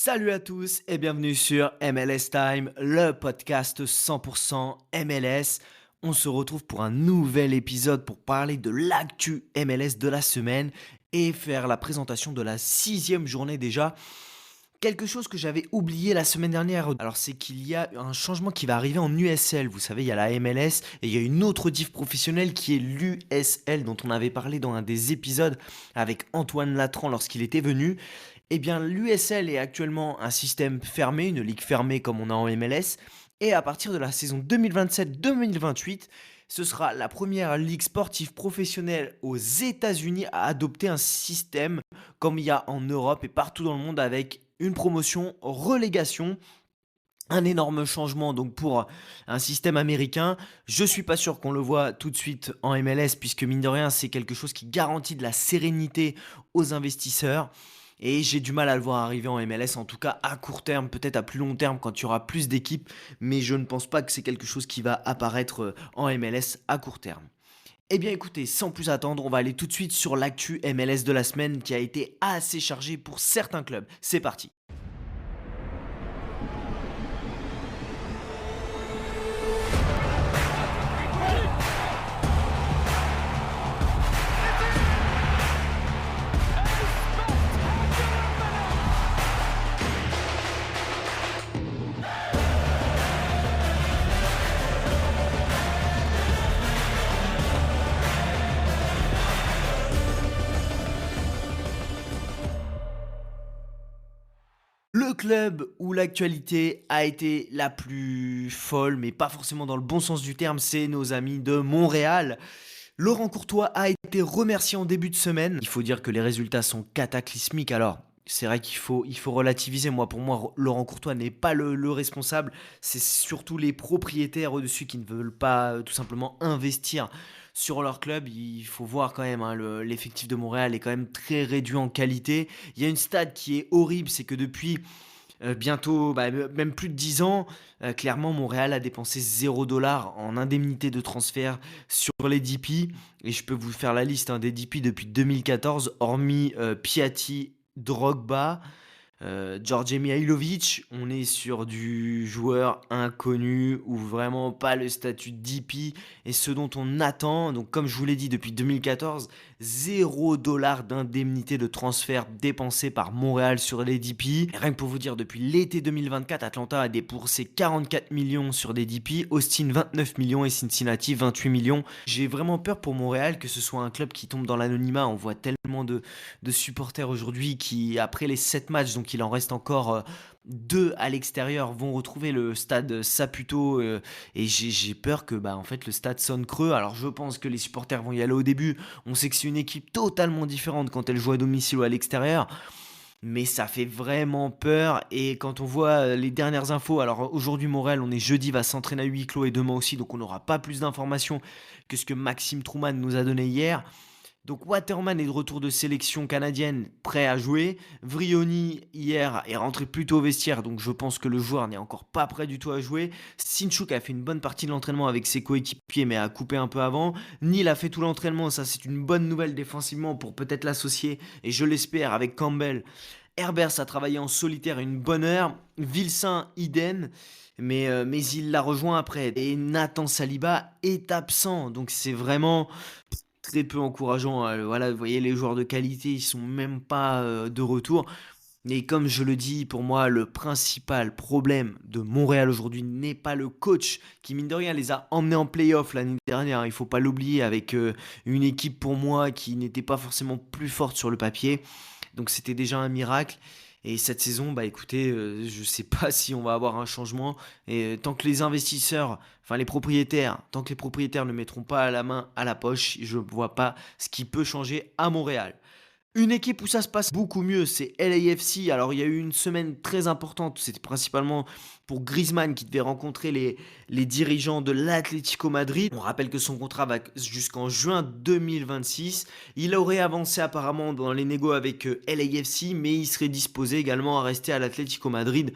Salut à tous et bienvenue sur MLS Time, le podcast 100% MLS. On se retrouve pour un nouvel épisode pour parler de l'actu MLS de la semaine et faire la présentation de la sixième journée déjà. Quelque chose que j'avais oublié la semaine dernière, alors c'est qu'il y a un changement qui va arriver en USL. Vous savez, il y a la MLS et il y a une autre div professionnelle qui est l'USL dont on avait parlé dans un des épisodes avec Antoine Latran lorsqu'il était venu. Eh bien, l'USL est actuellement un système fermé, une ligue fermée comme on a en MLS. Et à partir de la saison 2027-2028, ce sera la première ligue sportive professionnelle aux États-Unis à adopter un système comme il y a en Europe et partout dans le monde avec une promotion, relégation, un énorme changement donc pour un système américain. Je suis pas sûr qu'on le voit tout de suite en MLS puisque mine de rien, c'est quelque chose qui garantit de la sérénité aux investisseurs. Et j'ai du mal à le voir arriver en MLS, en tout cas à court terme, peut-être à plus long terme quand il y aura plus d'équipes, mais je ne pense pas que c'est quelque chose qui va apparaître en MLS à court terme. Eh bien écoutez, sans plus attendre, on va aller tout de suite sur l'actu MLS de la semaine qui a été assez chargée pour certains clubs. C'est parti. Le club où l'actualité a été la plus folle, mais pas forcément dans le bon sens du terme, c'est nos amis de Montréal. Laurent Courtois a été remercié en début de semaine. Il faut dire que les résultats sont cataclysmiques. Alors, c'est vrai qu'il faut relativiser. Moi, pour moi, Laurent Courtois n'est pas le responsable. C'est surtout les propriétaires au-dessus qui ne veulent pas tout simplement investir sur leur club. Il faut voir quand même, hein, l'effectif de Montréal est quand même très réduit en qualité. Il y a une stat qui est horrible, c'est que depuis bientôt, même plus de 10 ans, clairement, Montréal a dépensé 0 $ en indemnité de transfert sur les DP. Et je peux vous faire la liste, hein, des DP depuis 2014, hormis Piatti, Drogba, Djordje Mihailovic. On est sur du joueur inconnu ou vraiment pas le statut de DP et ce dont on attend. Donc comme je vous l'ai dit depuis 2014, 0 $ d'indemnité de transfert dépensée par Montréal sur les DP. Et rien que pour vous dire, depuis l'été 2024, Atlanta a dépensé 44 millions sur des DP, Austin 29 millions et Cincinnati 28 millions. J'ai vraiment peur pour Montréal que ce soit un club qui tombe dans l'anonymat. On voit tellement de supporters aujourd'hui qui, après les 7 matchs, donc il en reste encore 2 à l'extérieur, vont retrouver le stade Saputo, et j'ai peur que en fait le stade sonne creux. Alors je pense que les supporters vont y aller au début. On sait que c'est une équipe totalement différente quand elle joue à domicile ou à l'extérieur. Mais ça fait vraiment peur et quand on voit les dernières infos, alors aujourd'hui Morel, on est jeudi, va s'entraîner à huis clos et demain aussi, donc on n'aura pas plus d'informations que ce que Maxime Trouman nous a donné hier. Donc Waterman est de retour de sélection canadienne, prêt à jouer. Vrioni, hier, est rentré plus tôt au vestiaire, donc je pense que le joueur n'est encore pas prêt du tout à jouer. Sinchuk a fait une bonne partie de l'entraînement avec ses coéquipiers, mais a coupé un peu avant. Neil a fait tout l'entraînement, ça c'est une bonne nouvelle défensivement pour peut-être l'associer, et je l'espère, avec Campbell. Herbers a travaillé en solitaire une bonne heure. Vilsain, idem. Mais il l'a rejoint après. Et Nathan Saliba est absent. Donc c'est vraiment très peu encourageant, hein. Voilà, vous voyez, les joueurs de qualité, ils sont même pas de retour. Et comme je le dis, pour moi, le principal problème de Montréal aujourd'hui n'est pas le coach qui, mine de rien, les a emmenés en playoff l'année dernière. Il faut pas l'oublier, avec une équipe pour moi qui n'était pas forcément plus forte sur le papier. Donc c'était déjà un miracle. Et cette saison, écoutez, je sais pas si on va avoir un changement. Et tant que les investisseurs, enfin tant que les propriétaires ne mettront pas la main à la poche, je ne vois pas ce qui peut changer à Montréal. Une équipe où ça se passe beaucoup mieux, c'est LAFC. Alors, il y a eu une semaine très importante. C'était principalement pour Griezmann qui devait rencontrer les dirigeants de l'Atlético Madrid. On rappelle que son contrat va jusqu'en juin 2026. Il aurait avancé apparemment dans les négos avec LAFC, mais il serait disposé également à rester à l'Atlético Madrid.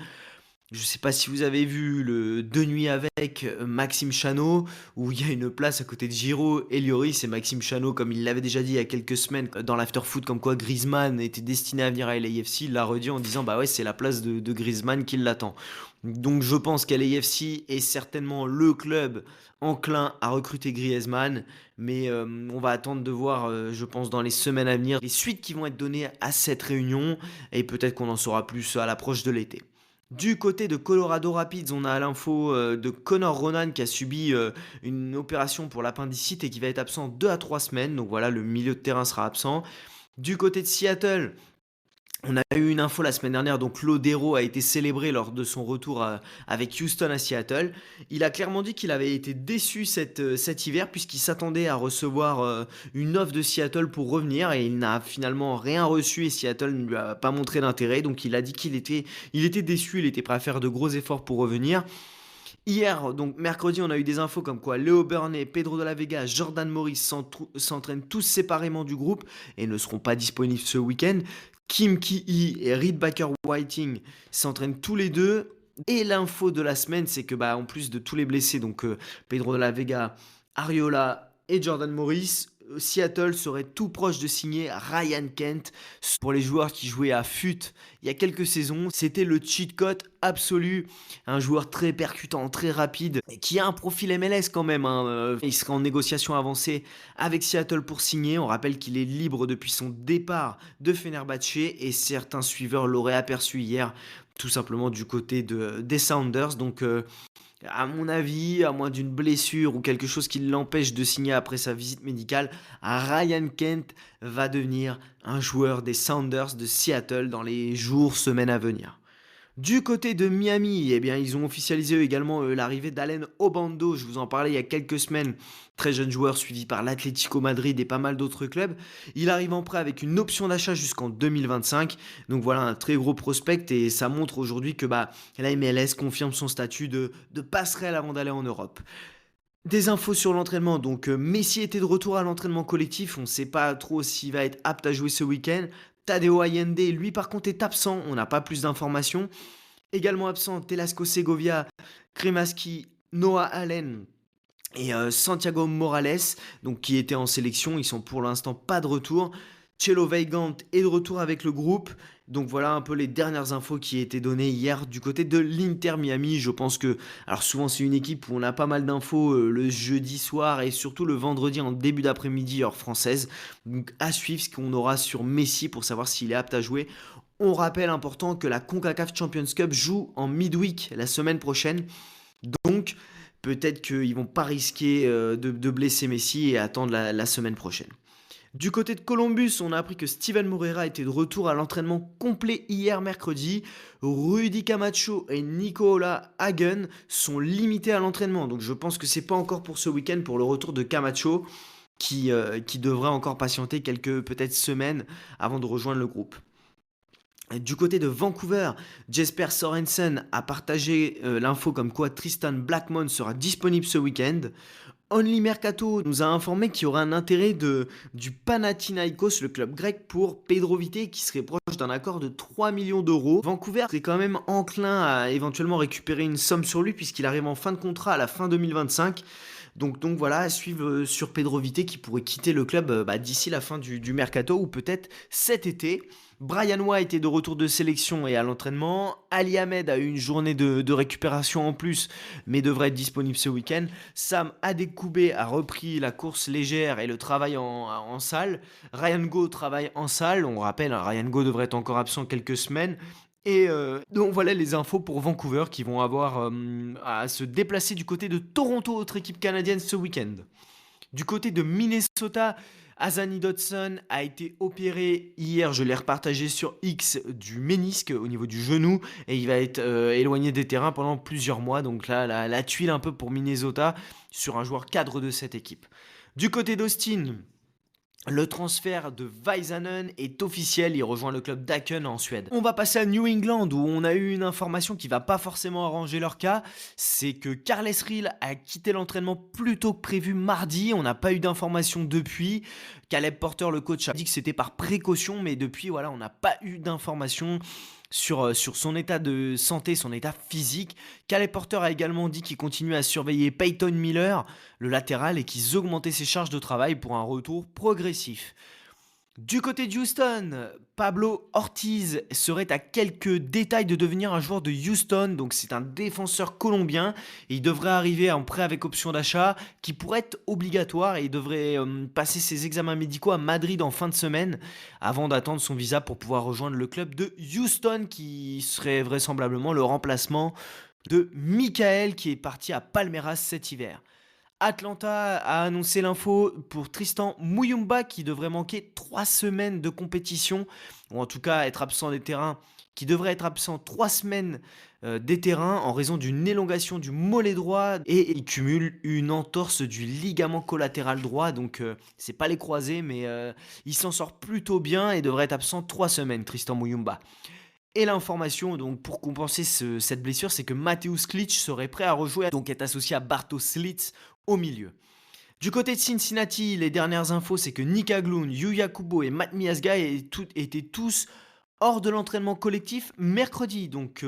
Je ne sais pas si vous avez vu le Deux nuits avec Maxime Chanot, où il y a une place à côté de Giroud et Lloris, et Maxime Chanot, comme il l'avait déjà dit il y a quelques semaines dans l'after-foot, comme quoi Griezmann était destiné à venir à LAFC, il l'a redit en disant bah ouais, c'est la place de Griezmann qui l'attend. Donc je pense qu'LAFC est certainement le club enclin à recruter Griezmann, mais on va attendre de voir, je pense, dans les semaines à venir, les suites qui vont être données à cette réunion, et peut-être qu'on en saura plus à l'approche de l'été. Du côté de Colorado Rapids, on a l'info de Connor Ronan qui a subi une opération pour l'appendicite et qui va être absent 2 à 3 semaines. Donc voilà, le milieu de terrain sera absent. Du côté de Seattle, on a eu une info la semaine dernière, donc Lodero a été célébré lors de son retour avec Houston à Seattle. Il a clairement dit qu'il avait été déçu cet hiver puisqu'il s'attendait à recevoir une offre de Seattle pour revenir et il n'a finalement rien reçu et Seattle ne lui a pas montré d'intérêt. Donc il a dit qu'il était déçu, il était prêt à faire de gros efforts pour revenir. Hier, donc mercredi, on a eu des infos comme quoi Léo Burney, Pedro de la Vega, Jordan Morris s'entraînent tous séparément du groupe et ne seront pas disponibles ce week-end. Kim Ki-hee et Reed Baker-Whiting s'entraînent tous les deux. Et l'info de la semaine, c'est que en plus de tous les blessés, donc Pedro de la Vega, Ariola et Jordan Morris, Seattle serait tout proche de signer Ryan Kent. Pour les joueurs qui jouaient à FUT il y a quelques saisons, c'était le cheat code absolu. Un joueur très percutant, très rapide, et qui a un profil MLS quand même, hein. Il serait en négociation avancée avec Seattle pour signer. On rappelle qu'il est libre depuis son départ de Fenerbahçe et certains suiveurs l'auraient aperçu hier, tout simplement du côté des Sounders. Donc à mon avis, à moins d'une blessure ou quelque chose qui l'empêche de signer après sa visite médicale, Ryan Kent va devenir un joueur des Sounders de Seattle dans les jours, semaines à venir. Du côté de Miami, eh bien, ils ont officialisé également l'arrivée d'Alen Obando. Je vous en parlais il y a quelques semaines. Très jeune joueur suivi par l'Atlético Madrid et pas mal d'autres clubs. Il arrive en prêt avec une option d'achat jusqu'en 2025. Donc voilà, un très gros prospect et ça montre aujourd'hui que la MLS confirme son statut de passerelle avant d'aller en Europe. Des infos sur l'entraînement, donc Messi était de retour à l'entraînement collectif, on ne sait pas trop s'il va être apte à jouer ce week-end. Tadeo Allende, lui par contre est absent, on n'a pas plus d'informations. Également absent, Telasco Segovia, Kremaski, Noah Allen et Santiago Morales, donc qui étaient en sélection, ils sont pour l'instant pas de retour. Chelo Weigand est de retour avec le groupe. Donc voilà un peu les dernières infos qui étaient données hier du côté de l'Inter Miami. Je pense que, alors souvent c'est une équipe où on a pas mal d'infos le jeudi soir et surtout le vendredi en début d'après-midi heure française. Donc à suivre ce qu'on aura sur Messi pour savoir s'il est apte à jouer. On rappelle important que la CONCACAF Champions Cup joue en midweek la semaine prochaine. Donc peut-être qu'ils vont pas risquer de blesser Messi et attendre la semaine prochaine. Du côté de Columbus, on a appris que Steven Moreira était de retour à l'entraînement complet hier mercredi. Rudy Camacho et Nicolas Hagen sont limités à l'entraînement. Donc je pense que c'est pas encore pour ce week-end pour le retour de Camacho qui devrait encore patienter quelques peut-être semaines avant de rejoindre le groupe. Du côté de Vancouver, Jesper Sorensen a partagé l'info comme quoi Tristan Blackmon sera disponible ce week-end. Only Mercato nous a informé qu'il y aurait un intérêt du Panathinaikos, le club grec, pour Pedro Vite, qui serait proche d'un accord de 3 millions d'euros. Vancouver est quand même enclin à éventuellement récupérer une somme sur lui, puisqu'il arrive en fin de contrat à la fin 2025. Donc voilà, à suivre sur Pedro Vite, qui pourrait quitter le club d'ici la fin du Mercato, ou peut-être cet été. Brian White est de retour de sélection et à l'entraînement. Ali Ahmed a eu une journée de récupération en plus, mais devrait être disponible ce week-end. Sam Adekugbe a repris la course légère et le travail en salle. Ryan Go travaille en salle. On rappelle, Ryan Go devrait être encore absent quelques semaines. Et donc voilà les infos pour Vancouver qui vont avoir à se déplacer du côté de Toronto, autre équipe canadienne ce week-end. Du côté de Minnesota, Azani Dodson a été opéré hier, je l'ai repartagé sur X, du ménisque au niveau du genou et il va être éloigné des terrains pendant plusieurs mois. Donc là, la tuile un peu pour Minnesota sur un joueur cadre de cette équipe. Du côté d'Austin, le transfert de Väisänen est officiel, il rejoint le club d'Aken en Suède. On va passer à New England où on a eu une information qui va pas forcément arranger leur cas, c'est que Carles Rill a quitté l'entraînement plus tôt que prévu mardi, on n'a pas eu d'informations depuis. Caleb Porter, le coach, a dit que c'était par précaution, mais depuis, voilà, on n'a pas eu d'informations sur son état de santé, son état physique. Calais Porter a également dit qu'il continuait à surveiller Peyton Miller, le latéral, et qu'ils augmentaient ses charges de travail pour un retour progressif. Du côté de Houston, Pablo Ortiz serait à quelques détails de devenir un joueur de Houston, donc c'est un défenseur colombien, et il devrait arriver en prêt avec option d'achat qui pourrait être obligatoire, et il devrait passer ses examens médicaux à Madrid en fin de semaine avant d'attendre son visa pour pouvoir rejoindre le club de Houston qui serait vraisemblablement le remplacement de Michael qui est parti à Palmeiras cet hiver. Atlanta a annoncé l'info pour Tristan Muyumba qui devrait manquer 3 semaines de compétition, ou en tout cas être absent des terrains, qui devrait être absent 3 semaines des terrains en raison d'une élongation du mollet droit et il cumule une entorse du ligament collatéral droit, donc c'est pas les croisés mais il s'en sort plutôt bien et devrait être absent 3 semaines Tristan Muyumba. Et l'information donc pour compenser cette blessure, c'est que Mateusz Klitsch serait prêt à rejouer, donc est associé à Bartosz Slić au milieu. Du côté de Cincinnati, les dernières infos, c'est que Nick Agloun, Yuya Kubo et Matt Miazga étaient tous hors de l'entraînement collectif mercredi. Donc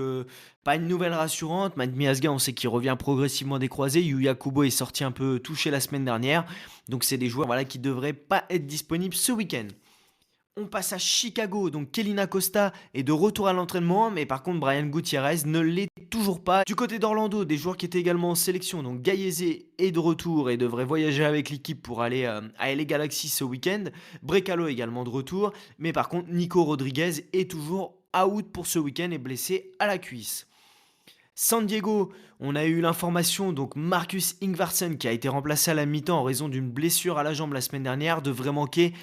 pas une nouvelle rassurante. Matt Miazga, on sait qu'il revient progressivement des croisés. Yuya Kubo est sorti un peu touché la semaine dernière. Donc c'est des joueurs qui ne devraient pas être disponibles ce week-end. On passe à Chicago, donc Kellyn Acosta est de retour à l'entraînement, mais par contre Brian Gutierrez ne l'est toujours pas. Du côté d'Orlando, des joueurs qui étaient également en sélection, donc Gallese est de retour et devrait voyager avec l'équipe pour aller à LA Galaxy ce week-end. Brecalo également de retour, mais par contre Nico Rodriguez est toujours out pour ce week-end et blessé à la cuisse. San Diego, on a eu l'information, donc Marcus Ingvartsen qui a été remplacé à la mi-temps en raison d'une blessure à la jambe la semaine dernière, devrait manquer,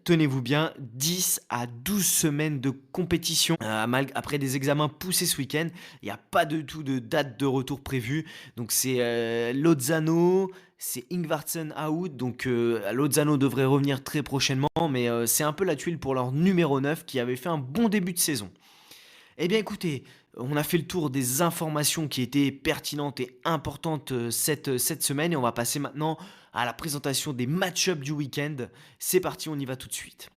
tenez-vous bien, 10 à 12 semaines de compétition après des examens poussés ce week-end. Il n'y a pas du tout de date de retour prévue. Donc c'est Lozano, c'est Ingvartsen out. Donc Lozano devrait revenir très prochainement. Mais c'est un peu la tuile pour leur numéro 9 qui avait fait un bon début de saison. Eh bien écoutez, on a fait le tour des informations qui étaient pertinentes et importantes cette semaine et on va passer maintenant à la présentation des match-ups du week-end. C'est parti, on y va tout de suite.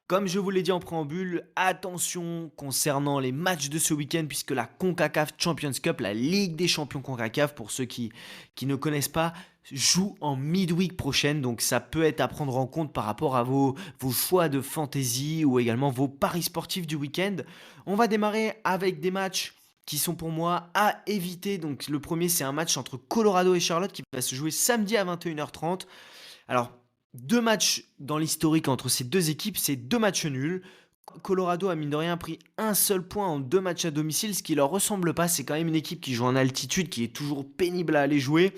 Comme je vous l'ai dit en préambule, attention concernant les matchs de ce week-end puisque la CONCACAF Champions Cup, la Ligue des champions CONCACAF, pour ceux qui ne connaissent pas, joue en midweek prochaine. Donc ça peut être à prendre en compte par rapport à vos choix de fantasy ou également vos paris sportifs du week-end. On va démarrer avec des matchs qui sont pour moi à éviter. Donc le premier, c'est un match entre Colorado et Charlotte qui va se jouer samedi à 21h30. Alors, 2 matchs dans l'historique entre ces deux équipes, c'est 2 matchs nuls. Colorado a mine de rien pris un seul point en 2 matchs à domicile, ce qui leur ressemble pas. C'est quand même une équipe qui joue en altitude, qui est toujours pénible à aller jouer,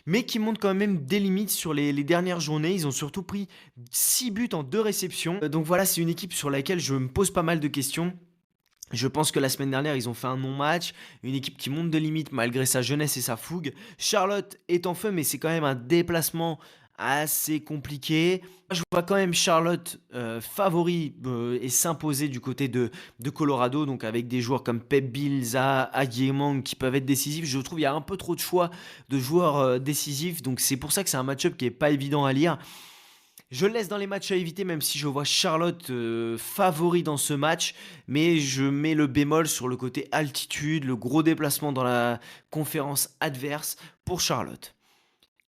mais qui montre quand même des limites sur les dernières journées. Ils ont surtout pris 6 buts en 2 réceptions. Donc voilà, c'est une équipe sur laquelle je me pose pas mal de questions. Je pense que la semaine dernière, ils ont fait un non-match, une équipe qui monte de limites malgré sa jeunesse et sa fougue. Charlotte est en feu, mais c'est quand même un déplacement assez compliqué. Je vois quand même Charlotte favori et s'imposer du côté de Colorado, donc avec des joueurs comme Pep Bielsa, Aguiemang qui peuvent être décisifs. Je trouve qu'il y a un peu trop de choix de joueurs décisifs, donc c'est pour ça que c'est un match-up qui n'est pas évident à lire. Je le laisse dans les matchs à éviter, même si je vois Charlotte favori dans ce match, mais je mets le bémol sur le côté altitude, le gros déplacement dans la conférence adverse pour Charlotte.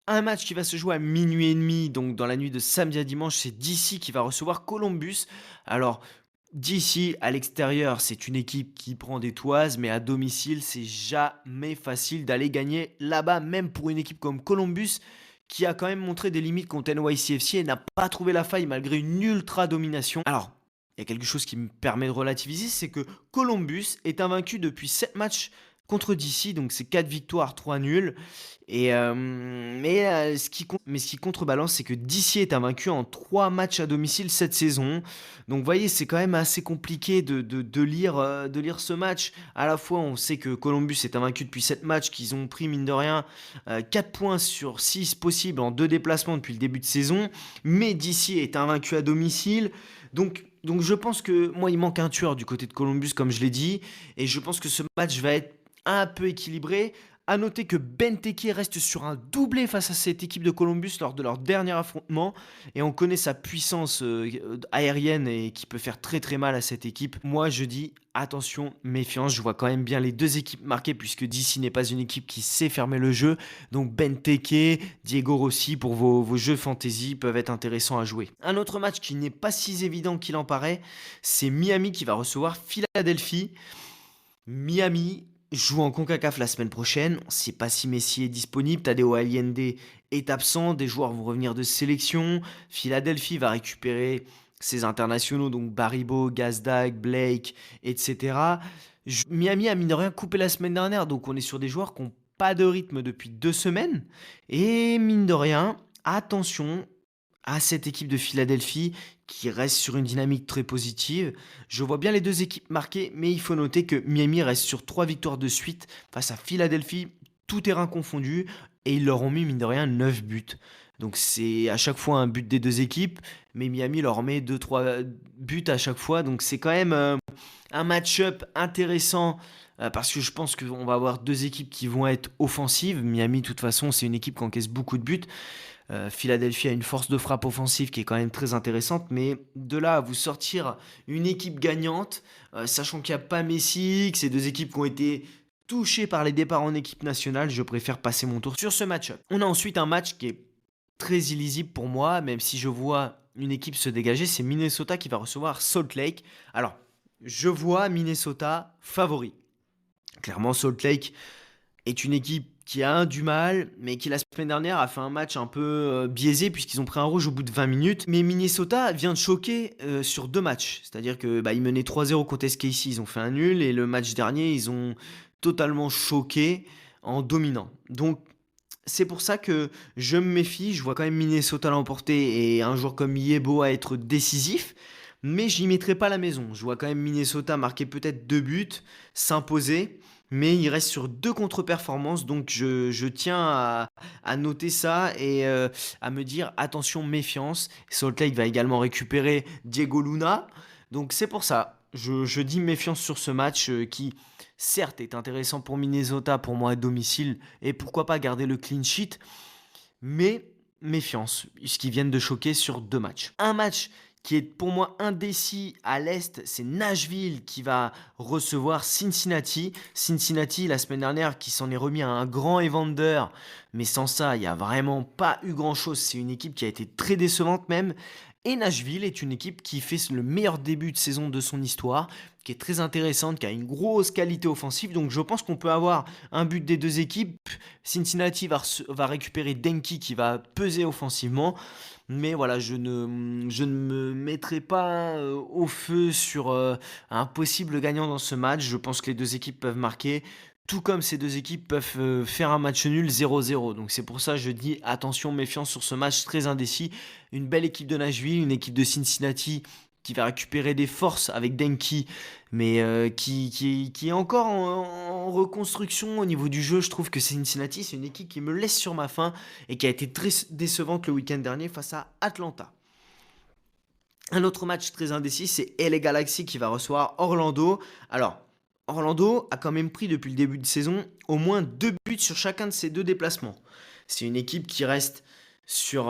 Un match qui va se jouer à minuit et demi, donc dans la nuit de samedi à dimanche, c'est DC qui va recevoir Columbus. Alors, DC à l'extérieur, c'est une équipe qui prend des toises, mais à domicile, c'est jamais facile d'aller gagner là-bas, même pour une équipe comme Columbus, qui a quand même montré des limites contre NYCFC et n'a pas trouvé la faille malgré une ultra domination. Alors, il y a quelque chose qui me permet de relativiser, c'est que Columbus est invaincu depuis 7 matchs contre DC, donc c'est 4 victoires, 3 nuls. Ce qui contrebalance, c'est que DC est invaincu en 3 matchs à domicile cette saison. Donc vous voyez, c'est quand même assez compliqué de lire ce match. À la fois, on sait que Columbus est invaincu depuis 7 matchs, qu'ils ont pris, mine de rien, 4 points sur 6 possibles en 2 déplacements depuis le début de saison. Mais DC est invaincu à domicile. Donc je pense que moi, il manque un tueur du côté de Columbus, comme je l'ai dit. Et je pense que ce match va être un peu équilibré. À noter que Benteke reste sur un doublé face à cette équipe de Columbus lors de leur dernier affrontement et on connaît sa puissance aérienne et qui peut faire très très mal à cette équipe. Moi je dis attention, méfiance, je vois quand même bien les deux équipes marquées puisque DC n'est pas une équipe qui sait fermer le jeu. Donc Benteke, Diego Rossi pour vos jeux fantasy peuvent être intéressants à jouer. Un autre match qui n'est pas si évident qu'il en paraît, c'est Miami qui va recevoir Philadelphie. Miami joue en CONCACAF la semaine prochaine. On ne sait pas si Messi est disponible. Tadeo Allende est absent. Des joueurs vont revenir de sélection. Philadelphie va récupérer ses internationaux, donc Baribo, Gazdag, Blake, etc. Miami a mine de rien coupé la semaine dernière. Donc on est sur des joueurs qui n'ont pas de rythme depuis 2 semaines. Et mine de rien, attention à cette équipe de Philadelphie qui reste sur une dynamique très positive. Je vois bien les deux équipes marquées, mais il faut noter que Miami reste sur 3 victoires de suite face à Philadelphie, tout terrain confondu, et ils leur ont mis, mine de rien, 9 buts. Donc c'est à chaque fois un but des deux équipes, mais Miami leur met 2-3 buts à chaque fois. Donc c'est quand même un match-up intéressant parce que je pense qu'on va avoir deux équipes qui vont être offensives. Miami, de toute façon, c'est une équipe qui encaisse beaucoup de buts. Philadelphie a une force de frappe offensive qui est quand même très intéressante, mais de là à vous sortir une équipe gagnante, sachant qu'il n'y a pas Messi, que ces deux équipes qui ont été touchées par les départs en équipe nationale, je préfère passer mon tour sur ce match-up. On a ensuite un match qui est très illisible pour moi, même si je vois une équipe se dégager, c'est Minnesota qui va recevoir Salt Lake. Alors, je vois Minnesota favori. Clairement, Salt Lake est une équipe qui a du mal, mais qui la semaine dernière a fait un match un peu biaisé puisqu'ils ont pris un rouge au bout de 20 minutes. Mais Minnesota vient de choquer sur 2 matchs. C'est-à-dire que ils menaient 3-0 contre SKC, ils ont fait un nul, et le match dernier, ils ont totalement choqué en dominant. Donc c'est pour ça que je me méfie, je vois quand même Minnesota l'emporter et un joueur comme Yebo à être décisif, mais je n'y mettrai pas la maison. Je vois quand même Minnesota marquer peut-être 2 buts, s'imposer, mais il reste sur 2 contre-performances, donc je tiens à noter ça et à me dire attention, méfiance. Salt Lake va également récupérer Diego Luna, donc c'est pour ça. Je dis méfiance sur ce match qui, certes, est intéressant pour Minnesota, pour moi à domicile, et pourquoi pas garder le clean sheet, mais méfiance, puisqu'ils viennent de choquer sur 2 matchs. Un match qui est pour moi indécis à l'Est, c'est Nashville qui va recevoir Cincinnati. Cincinnati, la semaine dernière, qui s'en est remis à un grand Evander, mais sans ça, il n'y a vraiment pas eu grand-chose. C'est une équipe qui a été très décevante même. Et Nashville est une équipe qui fait le meilleur début de saison de son histoire, qui est très intéressante, qui a une grosse qualité offensive. Donc je pense qu'on peut avoir un but des deux équipes. Cincinnati va récupérer Denki qui va peser offensivement. Mais voilà, je ne me mettrai pas au feu sur un possible gagnant dans ce match. Je pense que les deux équipes peuvent marquer. Tout comme ces deux équipes peuvent faire un match nul 0-0. Donc c'est pour ça que je dis attention, méfiance sur ce match très indécis. Une belle équipe de Nashville, une équipe de Cincinnati qui va récupérer des forces avec Denki, mais qui est encore en reconstruction au niveau du jeu. Je trouve que Cincinnati, c'est une équipe qui me laisse sur ma faim et qui a été très décevante le week-end dernier face à Atlanta. Un autre match très indécis, c'est LA Galaxy qui va recevoir Orlando. Alors, Orlando a quand même pris depuis le début de saison au moins 2 buts sur chacun de ses 2 déplacements. C'est une équipe qui reste sur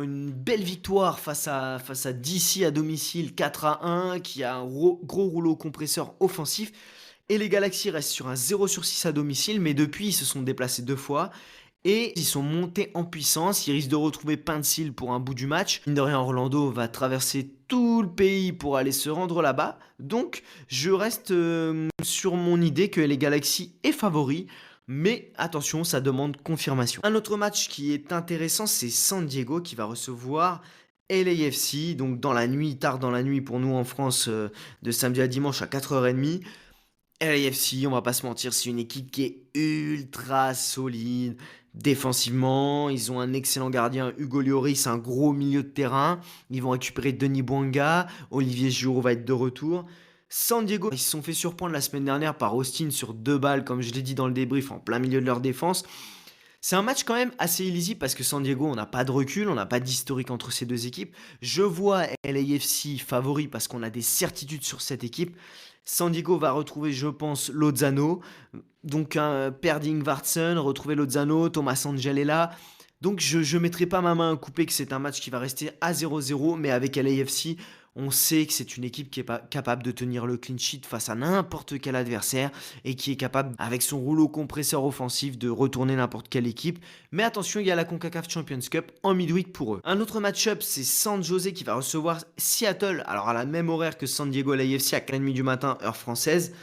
une belle victoire face à DC à domicile 4-1, qui a un gros rouleau compresseur offensif. Et les Galaxy restent sur un 0/6 à domicile, mais depuis ils se sont déplacés 2 fois. Et ils sont montés en puissance, ils risquent de retrouver Pencil pour un bout du match. Mine de rien, Orlando va traverser tout le pays pour aller se rendre là-bas. Donc, je reste sur mon idée que les Galaxy est favori. Mais attention, ça demande confirmation. Un autre match qui est intéressant, c'est San Diego qui va recevoir LAFC. Donc dans la nuit, tard dans la nuit pour nous en France, de samedi à dimanche à 4h30. LAFC, on va pas se mentir, c'est une équipe qui est ultra solide. Défensivement, ils ont un excellent gardien, Hugo Lloris, un gros milieu de terrain. Ils vont récupérer Denis Bouanga, Olivier Giroud va être de retour. San Diego, ils se sont fait surprendre la semaine dernière par Austin sur 2 balles, comme je l'ai dit dans le débrief, en plein milieu de leur défense. C'est un match quand même assez illisible parce que San Diego, on n'a pas de recul, on n'a pas d'historique entre ces deux équipes. Je vois LAFC favori parce qu'on a des certitudes sur cette équipe. San Diego va retrouver, je pense, Lozano. Donc, Perding Vartsen, retrouver Lozano, Thomas Angel est là. Donc, je ne mettrai pas ma main à couper que c'est un match qui va rester à 0-0, mais avec LAFC, on sait que c'est une équipe qui est pas capable de tenir le clean sheet face à n'importe quel adversaire et qui est capable, avec son rouleau compresseur offensif, de retourner n'importe quelle équipe. Mais attention, il y a la CONCACAF Champions Cup en midweek pour eux. Un autre match-up, c'est San José qui va recevoir Seattle, alors à la même horaire que San Diego LAFC à 4h30 du matin, heure française.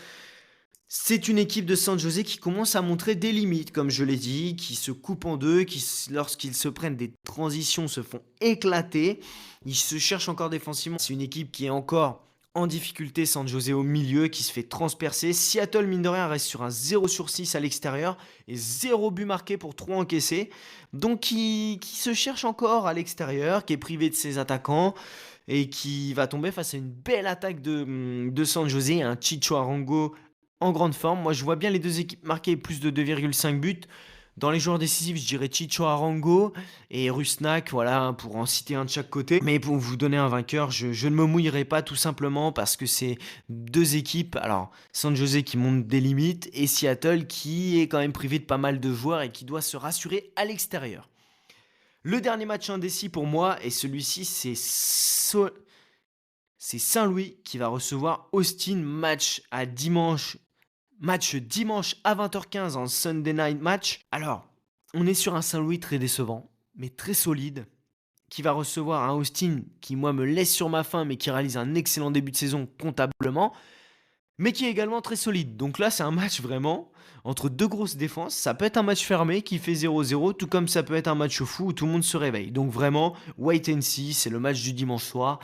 C'est une équipe de San José qui commence à montrer des limites, comme je l'ai dit, qui se coupe en deux, qui, lorsqu'ils se prennent des transitions, se font éclater. Ils se cherchent encore défensivement. C'est une équipe qui est encore en difficulté, San José au milieu, qui se fait transpercer. Seattle, mine de rien, reste sur un 0/6 à l'extérieur et 0 but marqué pour 3 encaissés. Donc, qui se cherche encore à l'extérieur, qui est privé de ses attaquants et qui va tomber face à une belle attaque de San José, un Chicho Arango en grande forme. Moi, je vois bien les deux équipes marquer plus de 2,5 buts. Dans les joueurs décisifs, je dirais Chicho Arango et Rusnak, voilà, pour en citer un de chaque côté. Mais pour vous donner un vainqueur, je ne me mouillerai pas tout simplement parce que c'est deux équipes, alors San José qui monte des limites et Seattle qui est quand même privé de pas mal de joueurs et qui doit se rassurer à l'extérieur. Le dernier match indécis pour moi, et celui-ci, c'est Saint-Louis qui va recevoir Austin, match dimanche à 20h15 en Sunday Night Match. Alors, on est sur un Saint-Louis très décevant, mais très solide, qui va recevoir un Austin qui, moi, me laisse sur ma faim, mais qui réalise un excellent début de saison comptablement, mais qui est également très solide. Donc là, c'est un match vraiment entre deux grosses défenses. Ça peut être un match fermé qui fait 0-0, tout comme ça peut être un match fou où tout le monde se réveille. Donc vraiment, wait and see, c'est le match du dimanche soir.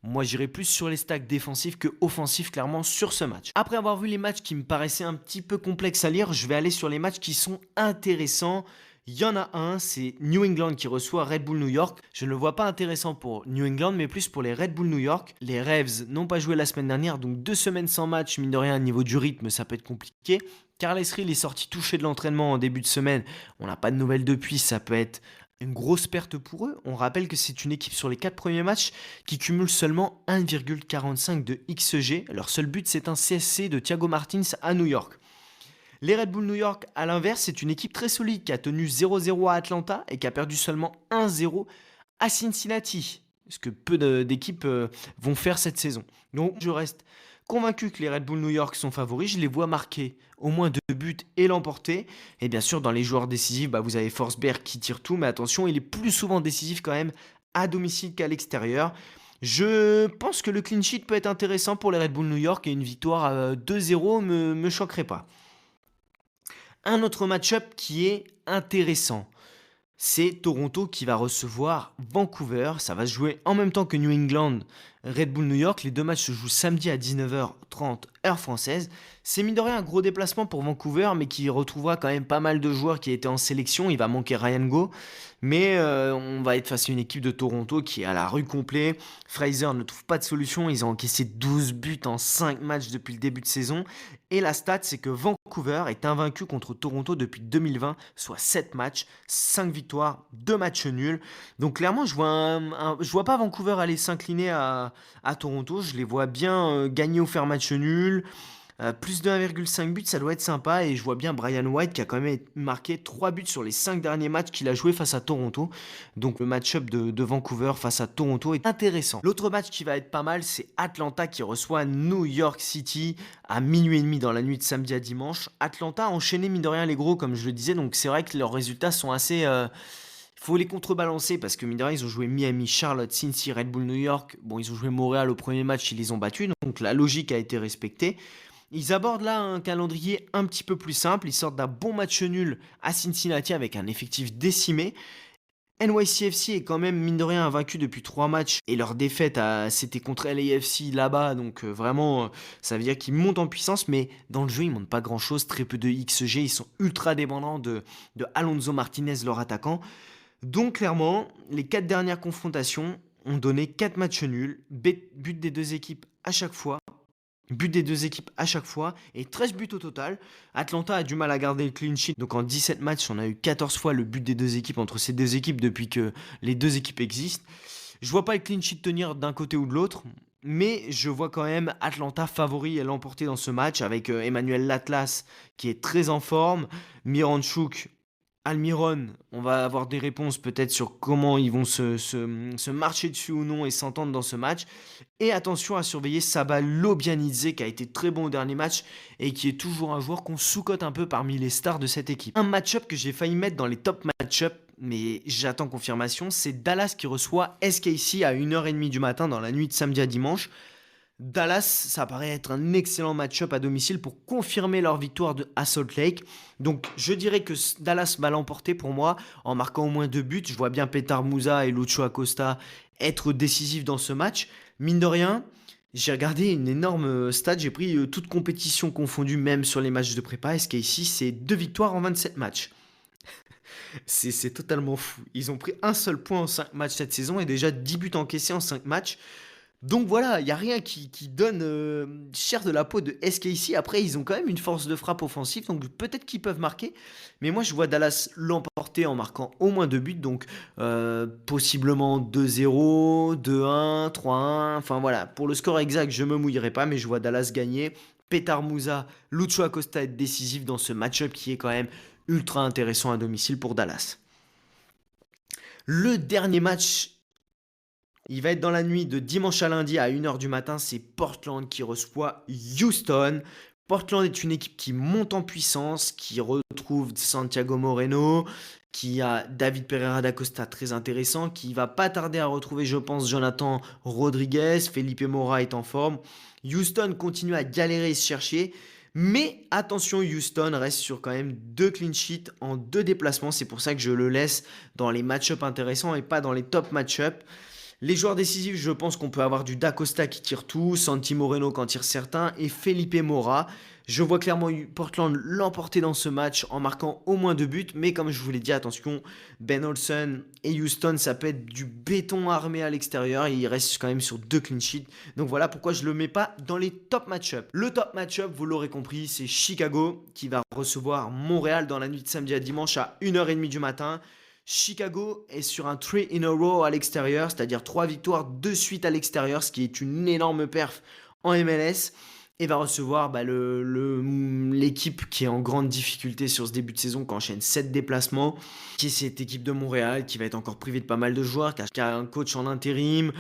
Moi, j'irai plus sur les stacks défensifs que offensifs, clairement, sur ce match. Après avoir vu les matchs qui me paraissaient un petit peu complexes à lire, je vais aller sur les matchs qui sont intéressants. Il y en a un, c'est New England qui reçoit Red Bull New York. Je ne le vois pas intéressant pour New England, mais plus pour les Red Bull New York. Les Revs n'ont pas joué la semaine dernière, donc 2 semaines sans match, mine de rien, au niveau du rythme, ça peut être compliqué. Carles Hill est sorti touché de l'entraînement en début de semaine. On n'a pas de nouvelles depuis, ça peut être une grosse perte pour eux. On rappelle que c'est une équipe sur les 4 premiers matchs qui cumule seulement 1,45 de XG. Leur seul but, c'est un CSC de Thiago Martins à New York. Les Red Bull New York, à l'inverse, c'est une équipe très solide qui a tenu 0-0 à Atlanta et qui a perdu seulement 1-0 à Cincinnati. Ce que peu d'équipes vont faire cette saison. Donc je reste convaincu que les Red Bull New York sont favoris. Je les vois marquer au moins 2 buts et l'emporter. Et bien sûr, dans les joueurs décisifs, vous avez Forsberg qui tire tout. Mais attention, il est plus souvent décisif quand même à domicile qu'à l'extérieur. Je pense que le clean sheet peut être intéressant pour les Red Bull New York et une victoire à 2-0 me choquerait pas. Un autre match-up qui est intéressant, c'est Toronto qui va recevoir Vancouver. Ça va se jouer en même temps que New England, Red Bull New York. Les deux matchs se jouent samedi à 19h30 heure française. C'est mine de rien un gros déplacement pour Vancouver, mais qui retrouvera quand même pas mal de joueurs qui étaient en sélection. Il va manquer Ryan Go, mais on va être face à une équipe de Toronto qui est à la rue complet. Fraser ne trouve pas de solution. Ils ont encaissé 12 buts en 5 matchs depuis le début de saison. Et la stat, c'est que Vancouver est invaincu contre Toronto depuis 2020, soit 7 matchs, 5 victoires, 2 matchs nuls. Donc clairement, je vois pas Vancouver aller s'incliner à Toronto. Je les vois bien gagner ou faire match nul. Plus de 1,5 buts, ça doit être sympa. Et je vois bien Brian White qui a quand même marqué 3 buts sur les 5 derniers matchs qu'il a joué face à Toronto. Donc le match-up de Vancouver face à Toronto est intéressant. L'autre match qui va être pas mal, c'est Atlanta qui reçoit New York City à minuit et demi dans la nuit de samedi à dimanche. Atlanta a enchaîné mine de rien les gros, comme je le disais. Donc c'est vrai que leurs résultats sont assez... faut les contrebalancer parce que mine de rien, ils ont joué Miami, Charlotte, Cincy, Red Bull New York. Bon, ils ont joué Montréal au premier match, ils les ont battus. Donc la logique a été respectée. Ils abordent là un calendrier un petit peu plus simple. Ils sortent d'un bon match nul à Cincinnati avec un effectif décimé. NYCFC est quand même, mine de rien, invaincu depuis 3 matchs. Et leur défaite, c'était contre LAFC là-bas. Donc vraiment, ça veut dire qu'ils montent en puissance. Mais dans le jeu, ils ne montent pas grand-chose. Très peu de XG. Ils sont ultra dépendants de Alonso Martinez, leur attaquant. Donc clairement, les 4 dernières confrontations ont donné 4 matchs nuls. But des deux équipes à chaque fois. Et 13 buts au total. Atlanta a du mal à garder le clean sheet. Donc en 17 matchs, on a eu 14 fois le but des deux équipes entre ces deux équipes depuis que les deux équipes existent. Je vois pas le clean sheet tenir d'un côté ou de l'autre. mais je vois quand même Atlanta favori et l'emporter dans ce match avec, Emmanuel Latlas qui est très en forme, Miranchuk, Almiron, on va avoir des réponses peut-être sur comment ils vont se marcher dessus ou non et s'entendre dans ce match. Et attention à surveiller Sabah Lobianidze qui a été très bon au dernier match et qui est toujours un joueur qu'on sous-cote un peu parmi les stars de cette équipe. Un match-up que j'ai failli mettre dans les top match-up, mais j'attends confirmation, c'est Dallas qui reçoit SKC à 1h30 du matin dans la nuit de samedi à dimanche. Dallas, ça paraît être un excellent match-up à domicile pour confirmer leur victoire à Salt Lake. Donc je dirais que Dallas va l'emporter pour moi en marquant au moins 2 buts. Je vois bien Petar Musa et Lucho Acosta être décisifs dans ce match. Mine de rien, j'ai regardé une énorme stat, j'ai pris toutes compétitions confondues, même sur les matchs de prépa. SKC, c'est 2 victoires en 27 matchs. C'est totalement fou. Ils ont pris un seul point en 5 matchs cette saison et déjà 10 buts encaissés en 5 matchs. Donc voilà, il n'y a rien qui donne cher de la peau de SKC. Après, ils ont quand même une force de frappe offensive, donc peut-être qu'ils peuvent marquer. Mais moi, je vois Dallas l'emporter en marquant au moins 2 buts, donc possiblement 2-0, 2-1, 3-1. Enfin voilà, pour le score exact, je ne me mouillerai pas, mais je vois Dallas gagner. Petar Musa, Lucho Acosta être décisif dans ce match-up qui est quand même ultra intéressant à domicile pour Dallas. Le dernier match, il va être dans la nuit de dimanche à lundi à 1h du matin. C'est Portland qui reçoit Houston. Portland est une équipe qui monte en puissance, qui retrouve Santiago Moreno, qui a David Pereira da Costa très intéressant, qui va pas tarder à retrouver, je pense, Jonathan Rodriguez. Felipe Mora est en forme. Houston continue à galérer et se chercher. Mais attention, Houston reste sur quand même 2 clean sheets en 2 déplacements. C'est pour ça que je le laisse dans les match-ups intéressants et pas dans les top match-ups. Les joueurs décisifs, je pense qu'on peut avoir du Da Costa qui tire tout, Santi Moreno qui en tire certains et Felipe Mora. Je vois clairement Portland l'emporter dans ce match en marquant au moins 2 buts, mais comme je vous l'ai dit, attention, Ben Olsen et Houston, ça peut être du béton armé à l'extérieur et il reste quand même sur 2 clean sheets. Donc voilà pourquoi je ne le mets pas dans les top match-up. Le top match-up, vous l'aurez compris, c'est Chicago qui va recevoir Montréal dans la nuit de samedi à dimanche à 1h30 du matin. Chicago est sur un 3 in a row à l'extérieur, c'est-à-dire 3 victoires de suite à l'extérieur, ce qui est une énorme perf en MLS. Et va recevoir l'équipe qui est en grande difficulté sur ce début de saison, qui enchaîne 7 déplacements, qui est cette équipe de Montréal, qui va être encore privée de pas mal de joueurs, qui a un coach en intérim.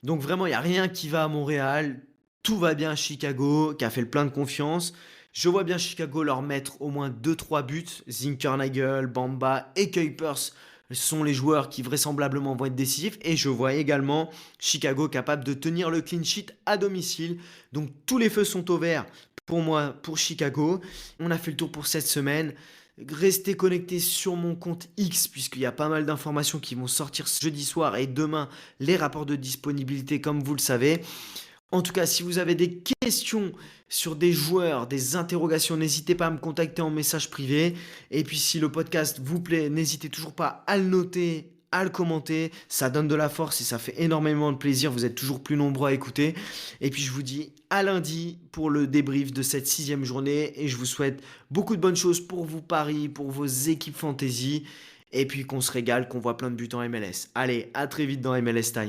Donc vraiment, il n'y a rien qui va à Montréal. Tout va bien à Chicago, qui a fait le plein de confiance. Je vois bien Chicago leur mettre au moins 2-3 buts. Zinkernagel, Bamba et Kuipers sont les joueurs qui vraisemblablement vont être décisifs. Et je vois également Chicago capable de tenir le clean sheet à domicile. Donc tous les feux sont au vert pour moi, pour Chicago. On a fait le tour pour cette semaine. Restez connectés sur mon compte X puisqu'il y a pas mal d'informations qui vont sortir ce jeudi soir et demain les rapports de disponibilité comme vous le savez. En tout cas, si vous avez des questions sur des joueurs, des interrogations, n'hésitez pas à me contacter en message privé. Et puis si le podcast vous plaît, n'hésitez toujours pas à le noter, à le commenter. Ça donne de la force et ça fait énormément de plaisir. Vous êtes toujours plus nombreux à écouter. Et puis je vous dis à lundi pour le débrief de cette 6e journée. Et je vous souhaite beaucoup de bonnes choses pour vos paris, pour vos équipes fantasy. Et puis qu'on se régale, qu'on voit plein de buts en MLS. Allez, à très vite dans MLS Time.